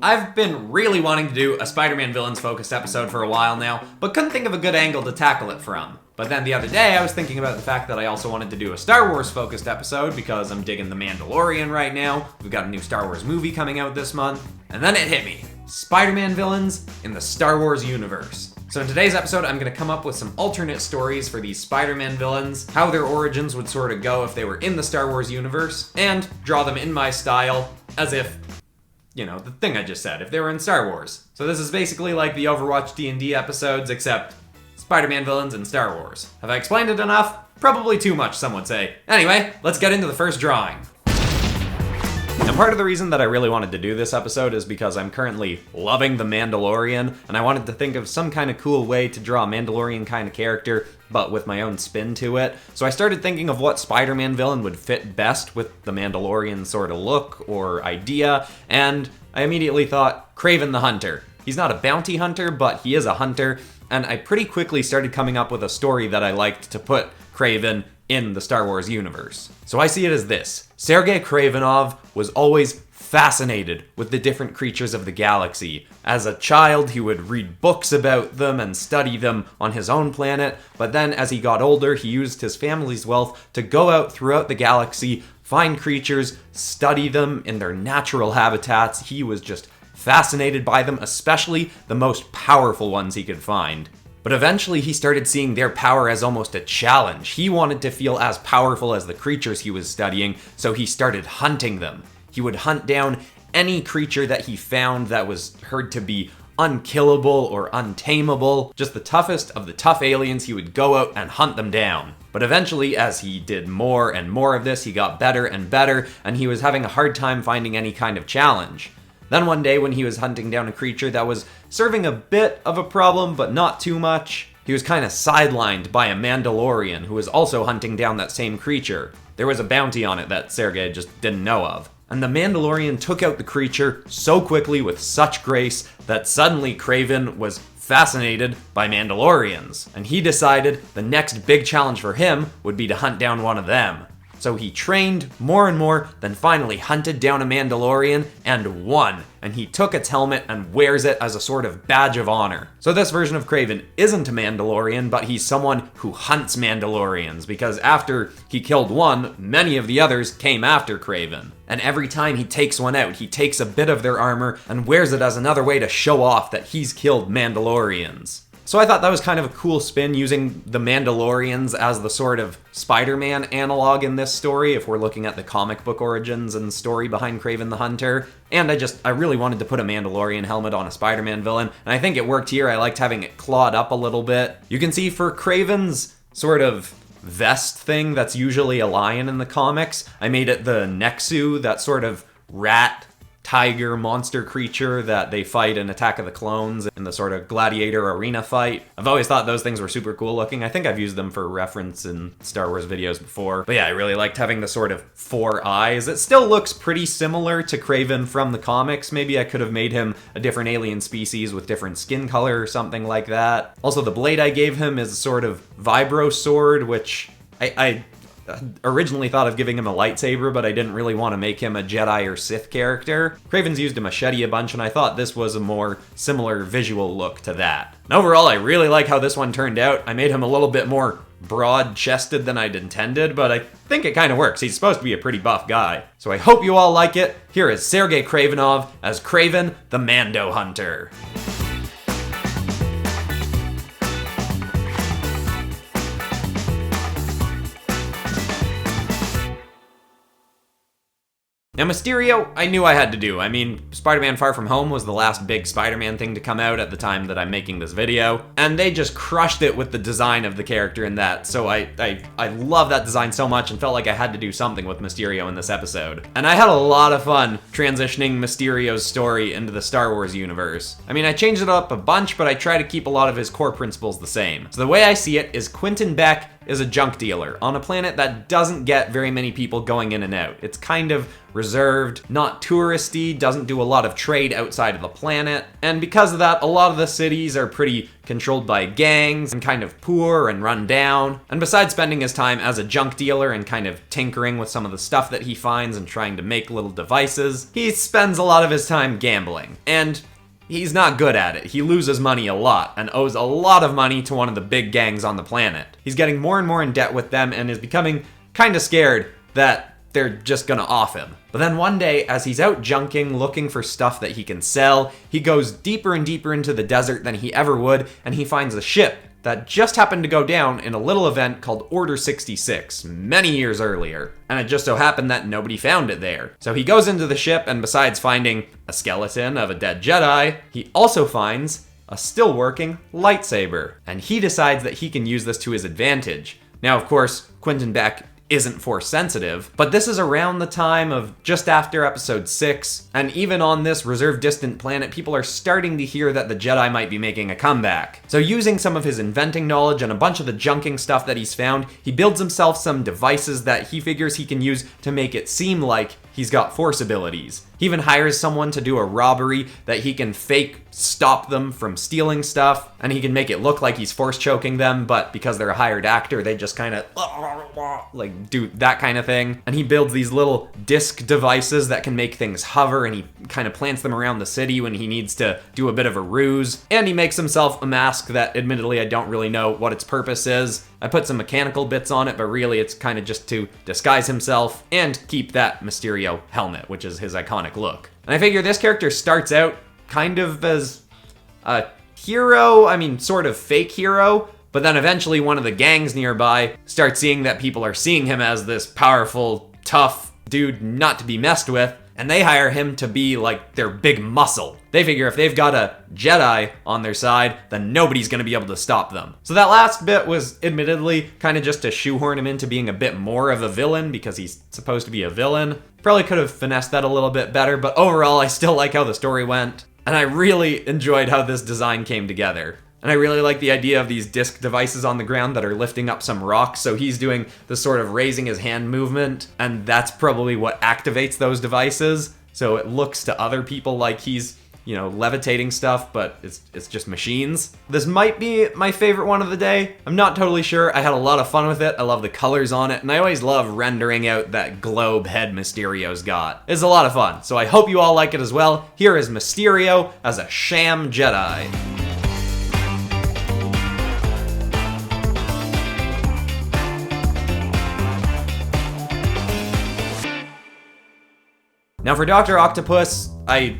I've been really wanting to do a Spider-Man villains focused episode for a while now, but couldn't think of a good angle to tackle it from. But then the other day I was thinking about the fact that I also wanted to do a Star Wars focused episode because I'm digging The Mandalorian right now. We've got a new Star Wars movie coming out this month. And then it hit me. Spider-Man villains in the Star Wars universe. So in today's episode, I'm going to come up with some alternate stories for these Spider-Man villains, how their origins would sort of go if they were in the Star Wars universe, and draw them in my style as if, you know, the thing I just said, if they were in Star Wars. So this is basically like the Overwatch DnD episodes, except Spider-Man villains in Star Wars. Have I explained it enough? Probably too much, some would say. Anyway, let's get into the first drawing. And part of the reason that I really wanted to do this episode is because I'm currently loving The Mandalorian, and I wanted to think of some kind of cool way to draw a Mandalorian kind of character, but with my own spin to it. So I started thinking of what Spider-Man villain would fit best with the Mandalorian sort of look or idea, and I immediately thought Kraven the Hunter. He's not a bounty hunter, but he is a hunter, and I pretty quickly started coming up with a story that I liked to put Kraven in the Star Wars universe. So I see it as this. Sergei Kravenov was always fascinated with the different creatures of the galaxy. As a child, he would read books about them and study them on his own planet, but then as he got older, he used his family's wealth to go out throughout the galaxy, find creatures, study them in their natural habitats. He was just fascinated by them, especially the most powerful ones he could find. But eventually he started seeing their power as almost a challenge. He wanted to feel as powerful as the creatures he was studying, so he started hunting them. He would hunt down any creature that he found that was heard to be unkillable or untamable. Just the toughest of the tough aliens, he would go out and hunt them down. But eventually, as he did more and more of this, he got better and better, and he was having a hard time finding any kind of challenge. Then one day when he was hunting down a creature that was serving a bit of a problem, but not too much, he was kind of sidelined by a Mandalorian who was also hunting down that same creature. There was a bounty on it that Sergei just didn't know of. And the Mandalorian took out the creature so quickly with such grace that suddenly Kraven was fascinated by Mandalorians. And he decided the next big challenge for him would be to hunt down one of them. So he trained more and more, then finally hunted down a Mandalorian and won. And he took its helmet and wears it as a sort of badge of honor. So this version of Kraven isn't a Mandalorian, but he's someone who hunts Mandalorians, because after he killed one, many of the others came after Kraven. And every time he takes one out, he takes a bit of their armor and wears it as another way to show off that he's killed Mandalorians. So I thought that was kind of a cool spin, using the Mandalorians as the sort of Spider-Man analog in this story, if we're looking at the comic book origins and story behind Kraven the Hunter. And I really wanted to put a Mandalorian helmet on a Spider-Man villain, and I think it worked here. I liked having it clawed up a little bit. You can see for Kraven's sort of vest thing that's usually a lion in the comics, I made it the Nexu, that sort of rat tiger monster creature that they fight in Attack of the Clones in the sort of gladiator arena fight. I've always thought those things were super cool looking. I think I've used them for reference in Star Wars videos before. But yeah, I really liked having the sort of 4 eyes. It still looks pretty similar to Kraven from the comics. Maybe I could have made him a different alien species with different skin color or something like that. Also, the blade I gave him is a sort of vibro sword, which I originally thought of giving him a lightsaber, but I didn't really want to make him a Jedi or Sith character. Kraven's used a machete a bunch, and I thought this was a more similar visual look to that. And overall, I really like how this one turned out. I made him a little bit more broad-chested than I'd intended, but I think it kind of works. He's supposed to be a pretty buff guy. So I hope you all like it. Here is Sergei Kravenov as Kraven the Mando Hunter. Now Mysterio, I knew I had to do. I mean, Spider-Man Far From Home was the last big Spider-Man thing to come out at the time that I'm making this video, and they just crushed it with the design of the character in that, so I love that design so much and felt like I had to do something with Mysterio in this episode. And I had a lot of fun transitioning Mysterio's story into the Star Wars universe. I mean, I changed it up a bunch, but I try to keep a lot of his core principles the same. So the way I see it is Quentin Beck is a junk dealer on a planet that doesn't get very many people going in and out. It's kind of reserved, not touristy, doesn't do a lot of trade outside of the planet. And because of that, a lot of the cities are pretty controlled by gangs and kind of poor and run down. And besides spending his time as a junk dealer and kind of tinkering with some of the stuff that he finds and trying to make little devices, he spends a lot of his time gambling. And he's not good at it. He loses money a lot and owes a lot of money to one of the big gangs on the planet. He's getting more and more in debt with them and is becoming kind of scared that they're just gonna off him. But then one day, as he's out junking, looking for stuff that he can sell, he goes deeper and deeper into the desert than he ever would, and he finds a ship that just happened to go down in a little event called Order 66, many years earlier. And it just so happened that nobody found it there. So he goes into the ship, and besides finding a skeleton of a dead Jedi, he also finds a still working lightsaber. And he decides that he can use this to his advantage. Now, of course, Quentin Beck isn't force sensitive, but this is around the time of just after episode 6, and even on this reserved distant planet, people are starting to hear that the Jedi might be making a comeback. So using some of his inventing knowledge and a bunch of the junking stuff that he's found, he builds himself some devices that he figures he can use to make it seem like he's got force abilities. He even hires someone to do a robbery that he can fake stop them from stealing stuff, and he can make it look like he's force choking them, but because they're a hired actor, they just kind of like do that kind of thing. And he builds these little disc devices that can make things hover, and he kind of plants them around the city when he needs to do a bit of a ruse. And he makes himself a mask that admittedly I don't really know what its purpose is. I put some mechanical bits on it, but really it's kind of just to disguise himself and keep that Mysterio helmet, which is his iconic look. And I figure this character starts out kind of as a hero, I mean, sort of fake hero, but then eventually one of the gangs nearby starts seeing that people are seeing him as this powerful, tough dude not to be messed with, and they hire him to be like their big muscle. They figure if they've got a Jedi on their side, then nobody's gonna be able to stop them. So that last bit was admittedly kind of just to shoehorn him into being a bit more of a villain because he's supposed to be a villain. Probably could have finessed that a little bit better, but overall I still like how the story went. And I really enjoyed how this design came together. And I really like the idea of these disc devices on the ground that are lifting up some rocks, so he's doing this sort of raising his hand movement, and that's probably what activates those devices. So it looks to other people like he's, you know, levitating stuff, but it's just machines. This might be my favorite one of the day. I'm not totally sure. I had a lot of fun with it. I love the colors on it, and I always love rendering out that globe head Mysterio's got. It's a lot of fun, so I hope you all like it as well. Here is Mysterio as a sham Jedi. Now for Dr. Octopus, I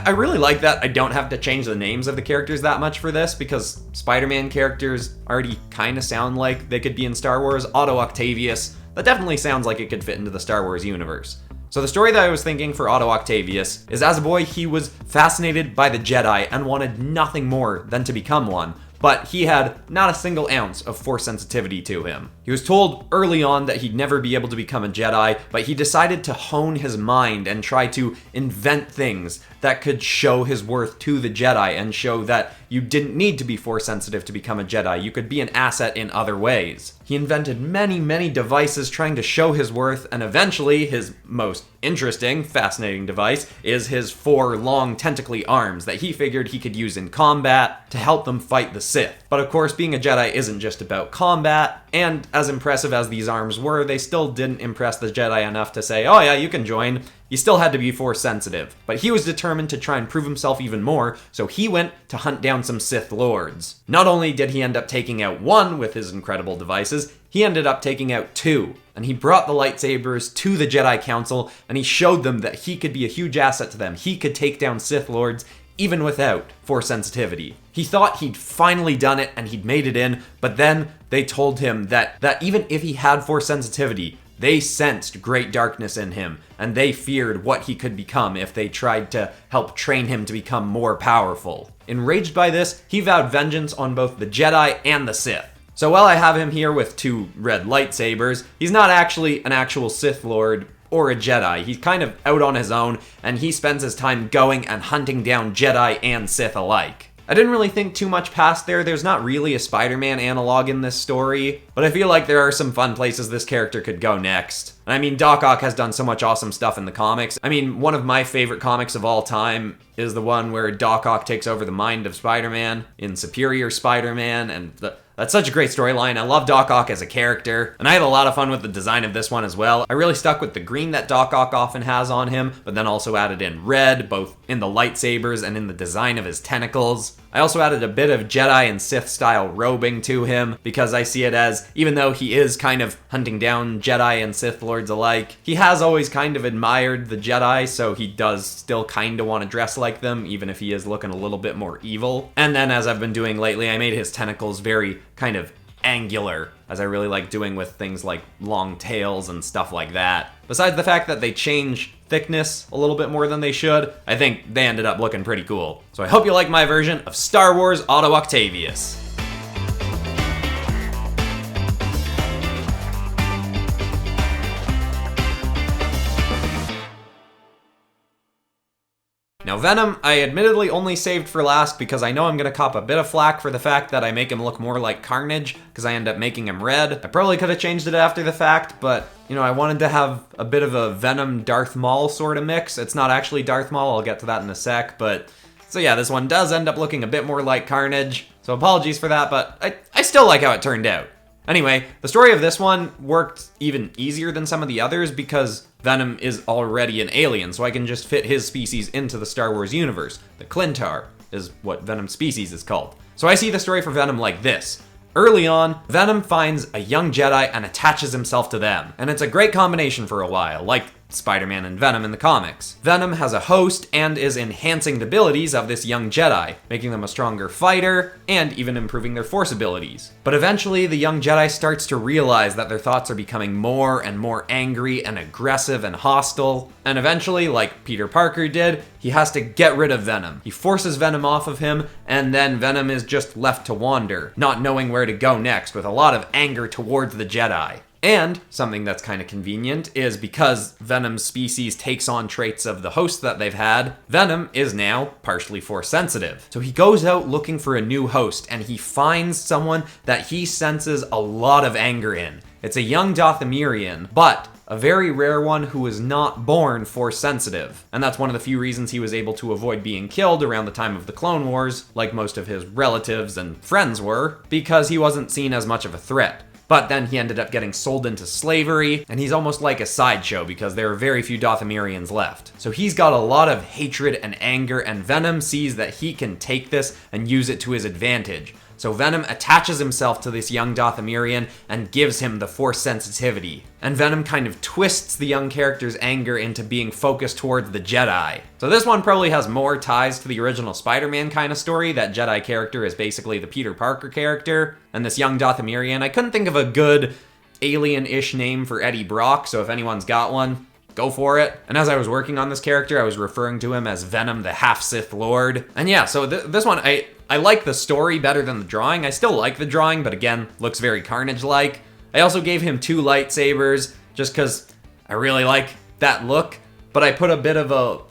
really like that I don't have to change the names of the characters that much for this, because Spider-Man characters already kind of sound like they could be in Star Wars. Otto Octavius, that definitely sounds like it could fit into the Star Wars universe. So the story that I was thinking for Otto Octavius is, as a boy, he was fascinated by the Jedi and wanted nothing more than to become one. But he had not a single ounce of force sensitivity to him. He was told early on that he'd never be able to become a Jedi, but he decided to hone his mind and try to invent things that could show his worth to the Jedi and show that you didn't need to be force sensitive to become a Jedi. You could be an asset in other ways. He invented many, many devices trying to show his worth, and eventually his most interesting, fascinating device is his 4 long tentacly arms that he figured he could use in combat to help them fight the Sith. But of course, being a Jedi isn't just about combat, and as impressive as these arms were, they still didn't impress the Jedi enough to say, oh yeah, you can join. He still had to be force sensitive, but he was determined to try and prove himself even more, so he went to hunt down some Sith Lords. Not only did he end up taking out 1 with his incredible devices, he ended up taking out 2, and he brought the lightsabers to the Jedi Council, and he showed them that he could be a huge asset to them. He could take down Sith Lords even without force sensitivity. He thought he'd finally done it and he'd made it in, but then they told him that even if he had force sensitivity, they sensed great darkness in him, and they feared what he could become if they tried to help train him to become more powerful. Enraged by this, he vowed vengeance on both the Jedi and the Sith. So while I have him here with 2 red lightsabers, he's not actually an actual Sith Lord or a Jedi. He's kind of out on his own, and he spends his time going and hunting down Jedi and Sith alike. I didn't really think too much past there. There's not really a Spider-Man analog in this story, but I feel like there are some fun places this character could go next. And I mean, Doc Ock has done so much awesome stuff in the comics. I mean, one of my favorite comics of all time is the one where Doc Ock takes over the mind of Spider-Man in Superior Spider-Man, and that's such a great storyline. I love Doc Ock as a character, and I had a lot of fun with the design of this one as well. I really stuck with the green that Doc Ock often has on him, but then also added in red, both in the lightsabers and in the design of his tentacles. I also added a bit of Jedi and Sith style robing to him, because I see it as, even though he is kind of hunting down Jedi and Sith lords alike, he has always kind of admired the Jedi, so he does still kind of want to dress like them, even if he is looking a little bit more evil. And then, as I've been doing lately, I made his tentacles very kind of angular, as I really like doing with things like long tails and stuff like that. Besides the fact that they change thickness a little bit more than they should, I think they ended up looking pretty cool. So I hope you like my version of Star Wars Otto Octavius. Now Venom, I admittedly only saved for last because I know I'm gonna cop a bit of flack for the fact that I make him look more like Carnage, because I end up making him red. I probably could have changed it after the fact, but, you know, I wanted to have a bit of a Venom Darth Maul sort of mix. It's not actually Darth Maul, I'll get to that in a sec, but... So yeah, this one does end up looking a bit more like Carnage, so apologies for that, but I still like how it turned out. Anyway, the story of this one worked even easier than some of the others because Venom is already an alien, so I can just fit his species into the Star Wars universe. The Clintar is what Venom's species is called. So I see the story for Venom like this. Early on, Venom finds a young Jedi and attaches himself to them, and it's a great combination for a while, like Spider-Man and Venom in the comics. Venom has a host and is enhancing the abilities of this young Jedi, making them a stronger fighter, and even improving their force abilities. But eventually, the young Jedi starts to realize that their thoughts are becoming more and more angry and aggressive and hostile, and eventually, like Peter Parker did, he has to get rid of Venom. He forces Venom off of him, and then Venom is just left to wander, not knowing where to go next, with a lot of anger towards the Jedi. And something that's kind of convenient is because Venom's species takes on traits of the host that they've had, Venom is now partially force sensitive. So he goes out looking for a new host, and he finds someone that he senses a lot of anger in. It's a young Dathomirian, but a very rare one who was not born force sensitive. And that's one of the few reasons he was able to avoid being killed around the time of the Clone Wars, like most of his relatives and friends were, because he wasn't seen as much of a threat. But then he ended up getting sold into slavery, and he's almost like a sideshow because there are very few Dathomirians left. So he's got a lot of hatred and anger, and Venom sees that he can take this and use it to his advantage. So Venom attaches himself to this young Dathomirian and gives him the force sensitivity. And Venom kind of twists the young character's anger into being focused towards the Jedi. So this one probably has more ties to the original Spider-Man kind of story. That Jedi character is basically the Peter Parker character. And this young Dathomirian, I couldn't think of a good alien-ish name for Eddie Brock, so if anyone's got one, go for it. And as I was working on this character, I was referring to him as Venom the Half-Sith Lord. And yeah, so this one, I like the story better than the drawing. I still like the drawing, but again, looks very Carnage-like. I also gave him 2 lightsabers, just because I really like that look. But I put a bit of a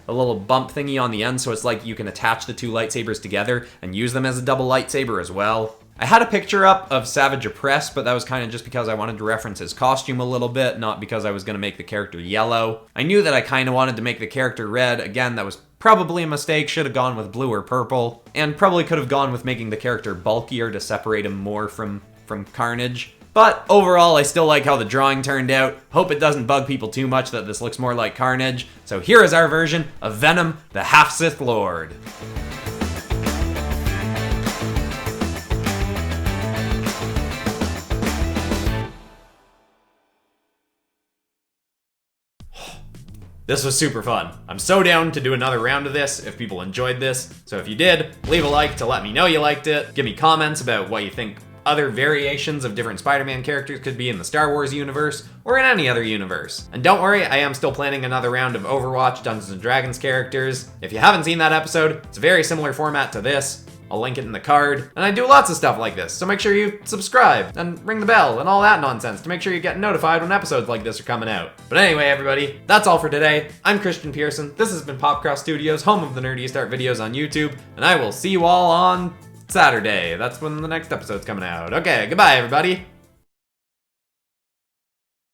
little bump thingy on the end, so it's like you can attach the 2 lightsabers together and use them as a double lightsaber as well. I had a picture up of Savage Opress, but that was kind of just because I wanted to reference his costume a little bit, not because I was going to make the character yellow. I knew that I kind of wanted to make the character red. Again, that was probably a mistake, should have gone with blue or purple, and probably could have gone with making the character bulkier to separate him more from Carnage. But overall, I still like how the drawing turned out. Hope it doesn't bug people too much that this looks more like Carnage. So here is our version of Venom, the Half-Sith Lord. This was super fun. I'm so down to do another round of this if people enjoyed this. So if you did, leave a like to let me know you liked it. Give me comments about what you think other variations of different Spider-Man characters could be in the Star Wars universe, or in any other universe. And don't worry, I am still planning another round of Overwatch Dungeons & Dragons characters. If you haven't seen that episode, it's a very similar format to this. I'll link it in the card. And I do lots of stuff like this, so make sure you subscribe and ring the bell and all that nonsense to make sure you get notified when episodes like this are coming out. But anyway, everybody, that's all for today. I'm Christian Pearson. This has been PopCross Studios, home of the nerdiest art videos on YouTube, and I will see you all on Saturday. That's when the next episode's coming out. Okay, goodbye, everybody.